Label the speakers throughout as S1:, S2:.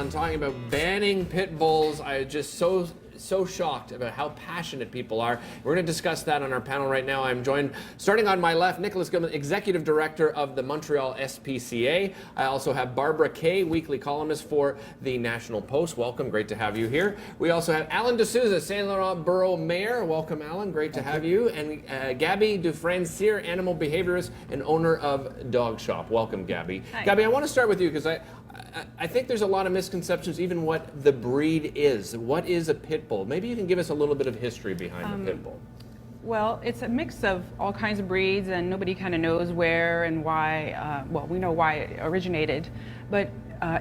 S1: on talking about banning pit bulls. I just so shocked about how passionate people are. We're going to discuss that on our panel right now. I'm joined, starting on my left, Nicolas, Gilman, Executive Director of the Montreal SPCA. I also have Barbara Kay, weekly columnist for the National Post. Welcome, great to have you here. We also have Alan D'Souza, Saint Laurent Borough Mayor. Welcome, Alan, great to have you. And Gaby Dufresne-Cyr, animal behaviorist and owner of Dog Shop. Welcome, Gabby.
S2: Hi.
S1: Gabby, I want to start with you because I think there's a lot of misconceptions, even what the breed is. What is a pit bull? Maybe you can give us a little bit of history behind the pit bull.
S2: Well, it's a mix of all kinds of breeds, and nobody kind of knows where and why. Well, we know why it originated, but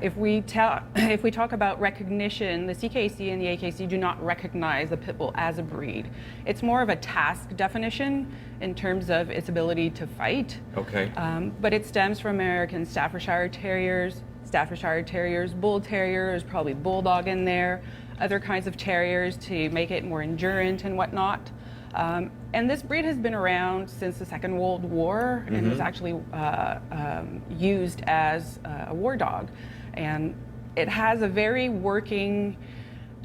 S2: if we talk about recognition, the CKC and the AKC do not recognize the pit bull as a breed. It's more of a task definition in terms of its ability to fight.
S1: Okay.
S2: But it stems from American Staffordshire Terriers, Bull Terriers, probably Bulldog in there, other kinds of terriers to make it more endurant and whatnot. And this breed has been around since the Second World War and was actually used as a war dog. And it has a very working,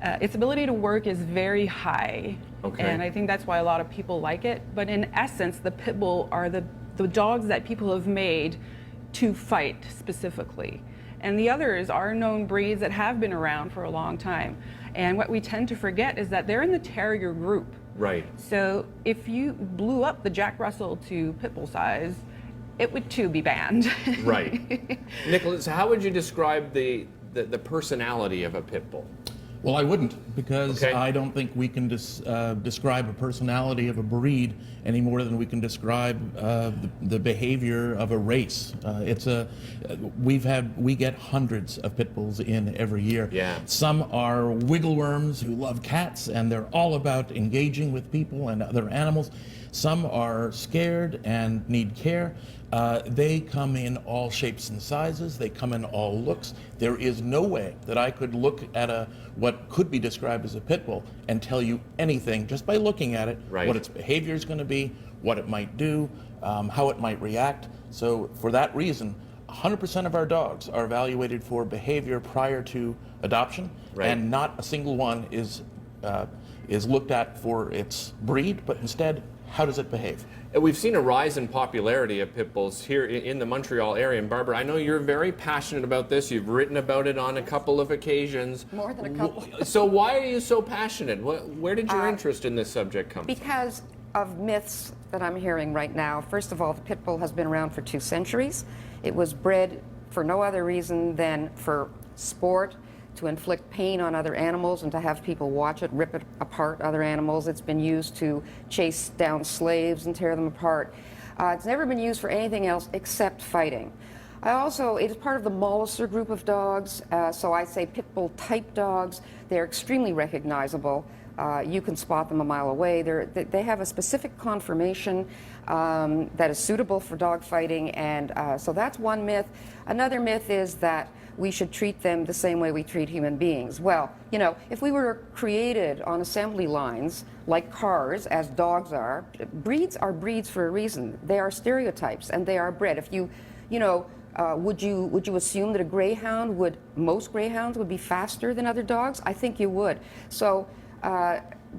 S2: its ability to work is very high.
S1: Okay.
S2: And I think that's why a lot of people like it. But in essence, the pit bull are the dogs that people have made to fight specifically. And the others are known breeds that have been around for a long time. And what we tend to forget is that they're in the terrier group.
S1: Right.
S2: So if you blew up the Jack Russell to pit bull size, it would too be banned.
S1: Right. Nicolas, how would you describe the personality of a pit bull?
S3: Well, I wouldn't, because
S1: Okay.
S3: I don't think we can describe a personality of a breed any more than we can describe the behavior of a race. We get hundreds of pit bulls in every year.
S1: Yeah.
S3: Some are wiggleworms who love cats, and they're all about engaging with people and other animals. Some are scared and need care. They come in all shapes and sizes. They come in all looks. There is no way that I could look at what could be described as a pit bull and tell you anything just by looking at it,
S1: Right.
S3: what its behavior is going to be, what it might do, how it might react. So for that reason, 100% of our dogs are evaluated for behavior prior to adoption,
S1: Right.
S3: and not a single one is looked at for its breed, but instead, how does it behave?
S1: We've seen a rise in popularity of pit bulls here in the Montreal area. And Barbara, I know you're very passionate about this. You've written about it on a couple of occasions.
S4: More than a couple.
S1: So why are you so passionate? Where did your interest in this subject come from?
S4: Because of myths that I'm hearing right now. First of all, the pit bull has been around for 2 centuries. It was bred for no other reason than for sport, to inflict pain on other animals and to have people watch it rip it apart other animals. It's been used to chase down slaves and tear them apart. It's never been used for anything else except fighting. It is part of the Molliser group of dogs, so I say pit bull type dogs. They're extremely recognizable. You can spot them a mile away. They have a specific conformation that is suitable for dog fighting, and so that's one myth. Another myth is that we should treat them the same way we treat human beings. Well, you know, if we were created on assembly lines like cars, as dogs are, breeds are breeds for a reason. They are stereotypes, and they are bred. If would you assume that most greyhounds would be faster than other dogs? I think you would. So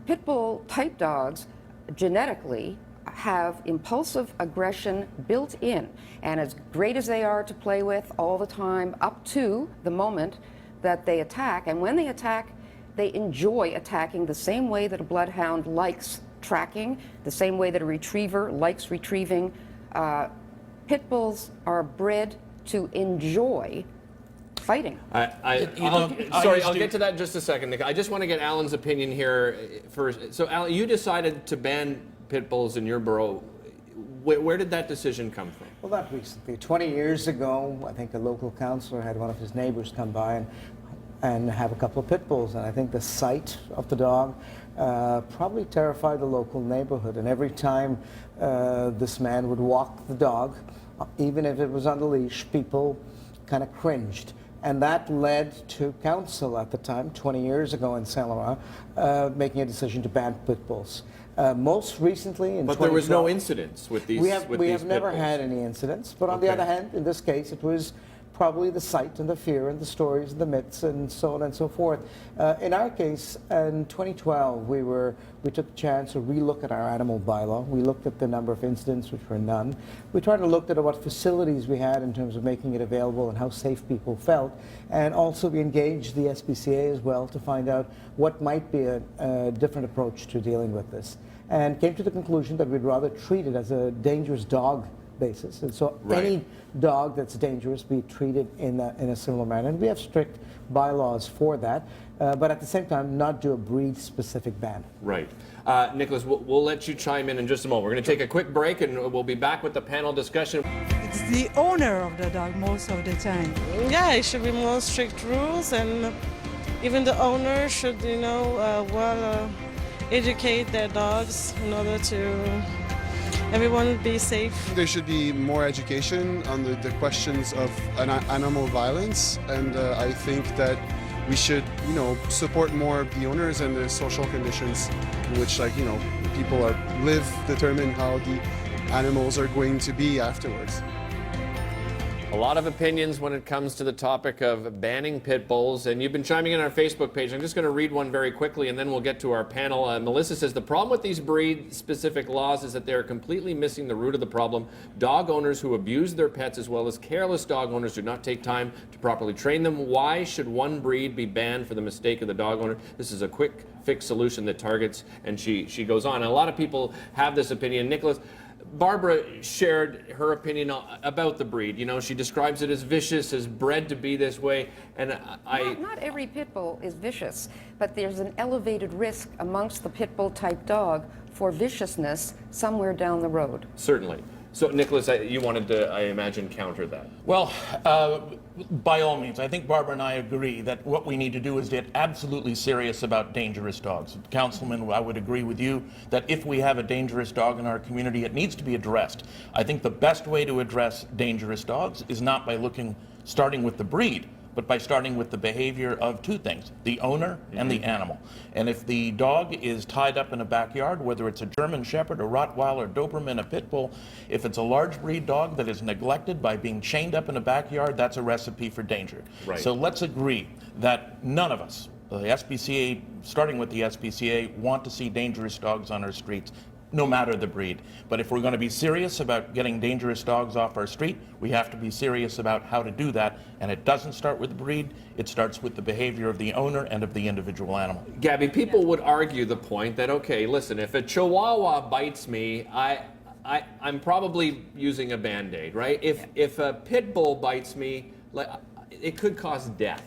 S4: pit bull type dogs genetically have impulsive aggression built in, and as great as they are to play with all the time up to the moment that they attack, and when they attack, they enjoy attacking the same way that a bloodhound likes tracking, the same way that a retriever likes retrieving. Pit bulls are bred to enjoy fighting.
S1: I'll get to that in just a second, Nick. I just want to get Alan's opinion here first. So, Alan, you decided to ban pit bulls in your borough. Where did that decision come from?
S5: Well, not recently. 20 years ago, I think a local councillor had one of his neighbors come by and have a couple of pit bulls, and I think the sight of the dog probably terrified the local neighborhood. And every time this man would walk the dog, even if it was on the leash, people kind of cringed. And that led to council at the time, 20 years ago in Saint Laurent, making a decision to ban pit bulls. Most recently in
S1: But there was no incidents with these
S5: We have
S1: pit
S5: never
S1: bulls.
S5: had any incidents, but on the other hand, in this case, it was probably the sight and the fear and the stories and the myths and so on and so forth. In our case, in 2012, we took a chance to relook at our animal bylaw. We looked at the number of incidents, which were none. We tried to look at what facilities we had in terms of making it available and how safe people felt. And also we engaged the SPCA as well to find out what might be a different approach to dealing with this. And came to the conclusion that we'd rather treat it as a dangerous dog basis. And so any dog that's dangerous be treated in a similar manner. And we have strict bylaws for that, but at the same time not do a breed-specific ban.
S1: Right. Nicolas, we'll let you chime in just a moment. We're going to take a quick break and we'll be back with the panel discussion.
S6: It's the owner of the dog most of the time.
S7: Yeah, it should be more strict rules, and even the owner should, educate their dogs in order to everyone be safe.
S8: There should be more education on the questions of animal violence, and I think that we should, support more the owners and the social conditions in which, people determine how the animals are going to be afterwards.
S1: A lot of opinions when it comes to the topic of banning pit bulls, and you've been chiming in on our Facebook page. I'm just going to read one very quickly, and then we'll get to our panel. Melissa says, the problem with these breed-specific laws is that they are completely missing the root of the problem. Dog owners who abuse their pets, as well as careless dog owners, do not take time to properly train them. Why should one breed be banned for the mistake of the dog owner? This is a quick fix solution that targets, and she goes on. And a lot of people have this opinion. Nicolas, Barbara shared her opinion about the breed. She describes it as vicious, as bred to be this way, and
S4: Not every pit bull is vicious, but there's an elevated risk amongst the pit bull type dog for viciousness somewhere down the road.
S1: Certainly. So, Nicolas, you wanted to, I imagine, counter that.
S3: Well, by all means, I think Barbara and I agree that what we need to do is get absolutely serious about dangerous dogs. Councilman, I would agree with you that if we have a dangerous dog in our community, it needs to be addressed. I think the best way to address dangerous dogs is not by starting with the breed, but by starting with the behavior of two things, the owner and the animal. And if the dog is tied up in a backyard, whether it's a German Shepherd, a Rottweiler, Doberman, a Pit Bull, if it's a large breed dog that is neglected by being chained up in a backyard, that's a recipe for danger.
S1: Right.
S3: So let's agree that none of us, the SPCA, starting with the SPCA, want to see dangerous dogs on our streets, no matter the breed. But if we're going to be serious about getting dangerous dogs off our street, we have to be serious about how to do that. And it doesn't start with the breed, it starts with the behavior of the owner and of the individual animal.
S1: Gabby, people would argue the point that, okay, listen, if a Chihuahua bites me, I'm probably using a Band-Aid, right? If a Pit Bull bites me, it could cause death.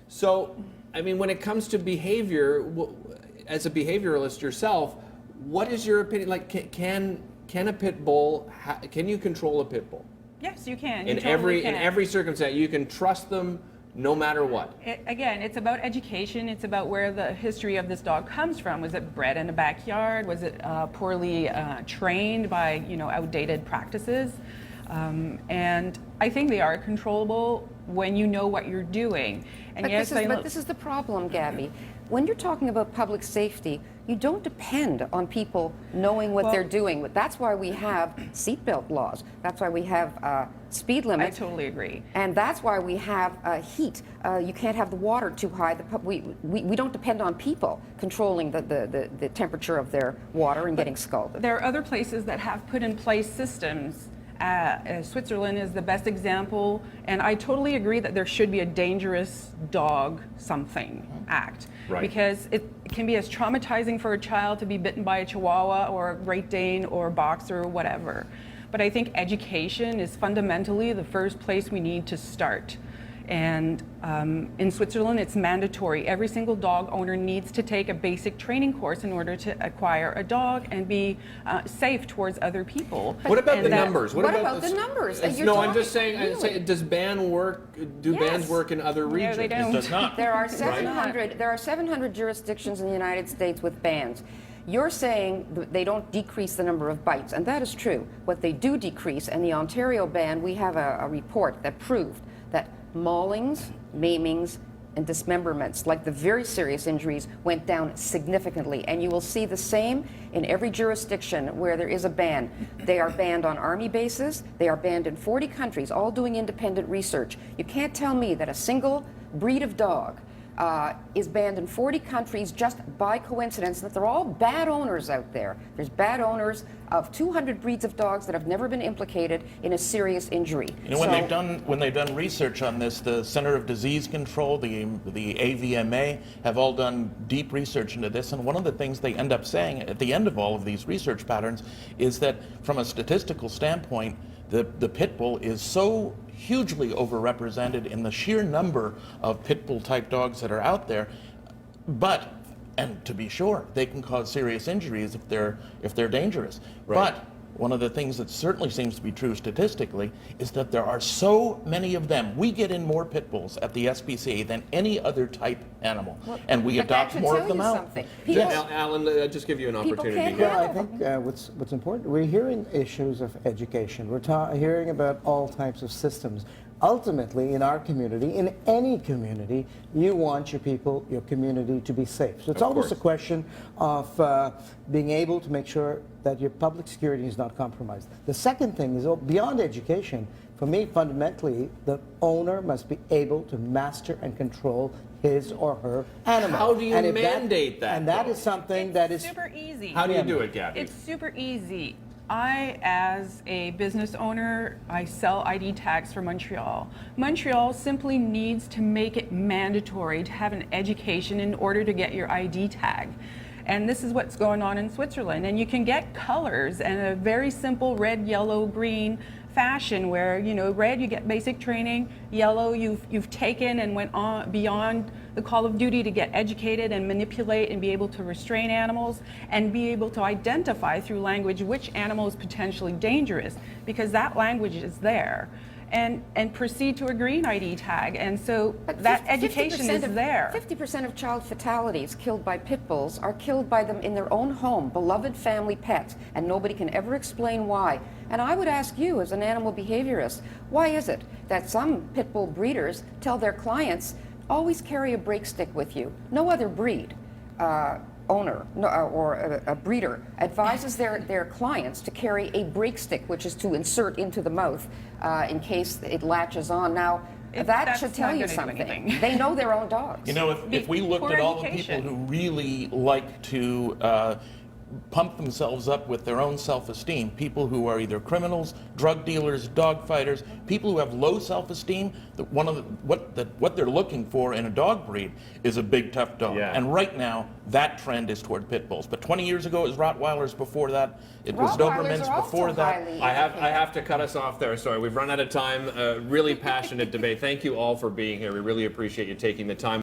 S1: So, I mean, when it comes to behavior, as a behavioralist yourself, what is your opinion? Like, can a pit bull? Can you control a pit bull?
S2: Yes, you can.
S1: In every circumstance, you can trust them no matter what.
S2: Again, it's about education. It's about where the history of this dog comes from. Was it bred in a backyard? Was it poorly trained by outdated practices? And I think they are controllable when you know what you're doing. And
S4: But this is the problem, Gabby. When you're talking about public safety, you don't depend on people knowing what they're doing. That's why we have seatbelt laws. That's why we have speed limits.
S2: I totally agree.
S4: And that's why we have heat. You can't have the water too high. We don't depend on people controlling the temperature of their water and getting scalded.
S2: There are other places that have put in place systems. Switzerland is the best example, and I totally agree that there should be a dangerous dog something act.
S1: Right.
S2: Because it can be as traumatizing for a child to be bitten by a Chihuahua or a Great Dane or a Boxer or whatever. But I think education is fundamentally the first place we need to start. And in Switzerland, it's mandatory. Every single dog owner needs to take a basic training course in order to acquire a dog and be safe towards other people.
S1: What about the numbers?
S4: What about the numbers?
S1: No, I'm just saying, does ban work? Do bans work in other regions?
S2: No, they don't.
S3: It does not.
S4: There are 700. There are 700 jurisdictions in the United States with bans. You're saying they don't decrease the number of bites, and that is true. What they do decrease, and the Ontario ban, we have a report that proved that maulings, maimings, and dismemberments, like the very serious injuries, went down significantly. And you will see the same in every jurisdiction where there is a ban. They are banned on army bases. They are banned in 40 countries, all doing independent research. You can't tell me that a single breed of dog is banned in 40 countries just by coincidence, that they're all bad owners out there. There's bad owners of 200 breeds of dogs that have never been implicated in a serious injury.
S3: You know, when they've done research on this, the Center of Disease Control, the AVMA, have all done deep research into this, and one of the things they end up saying at the end of all of these research patterns is that from a statistical standpoint, the pit bull is so hugely overrepresented in the sheer number of pit bull type dogs that are out there, but, and to be sure, they can cause serious injuries if they're dangerous.
S1: Right.
S3: But one of the things that certainly seems to be true statistically is that there are so many of them. We get in more pit bulls at the SPCA than any other type animal, and we
S4: But that
S3: adopt
S4: should
S3: more
S4: tell
S3: of them
S4: you
S3: out.
S4: something.
S3: Yes.
S1: Alan, I'll just give you an
S4: People
S1: opportunity
S4: can't
S1: here.
S5: Well, I think what's important, we're hearing issues of education. We're hearing about all types of systems. Ultimately, in our community, in any community, you want your people, your community to be safe. So it's almost a question of being able to make sure that your public security is not compromised. The second thing is, beyond education, for me, fundamentally, the owner must be able to master and control his or her animal.
S1: How do you
S5: And if
S1: mandate that,
S5: And that
S1: though?
S5: is something that is
S2: super easy.
S1: How do you do it, Gabby?
S2: It's super easy. I, as a business owner, I sell ID tags for Montreal. Montreal simply needs to make it mandatory to have an education in order to get your ID tag. And this is what's going on in Switzerland. And you can get colors and a very simple red, yellow, green fashion where, you know, red you get basic training, yellow you've taken and went on beyond the call of duty to get educated and manipulate and be able to restrain animals and be able to identify through language which animal is potentially dangerous, because that language is there. And proceed to a green ID tag. And so that education is there.
S4: 50% of child fatalities killed by pit bulls are killed by them in their own home, beloved family pets, and nobody can ever explain why. And I would ask you, as an animal behaviorist, why is it that some pit bull breeders tell their clients, always carry a break stick with you? No other breed owner or a breeder advises their clients to carry a break stick, which is to insert into the mouth in case it latches on. Now, that should tell you something. They know their own dogs.
S3: You know, if we looked at all the people who really like to pump themselves up with their own self-esteem, people who are either criminals, drug dealers, dog fighters, people who have low self-esteem, what they're looking for in a dog breed is a big, tough dog.
S1: Yeah.
S3: And right now, that trend is toward pit bulls. But 20 years ago, it was Rottweilers. Before that, it was
S4: Rottweilers
S3: Dobermans.
S4: are also
S3: Before that,
S4: highly
S1: I have to cut us off there. Sorry, we've run out of time. Really passionate debate. Thank you all for being here. We really appreciate you taking the time.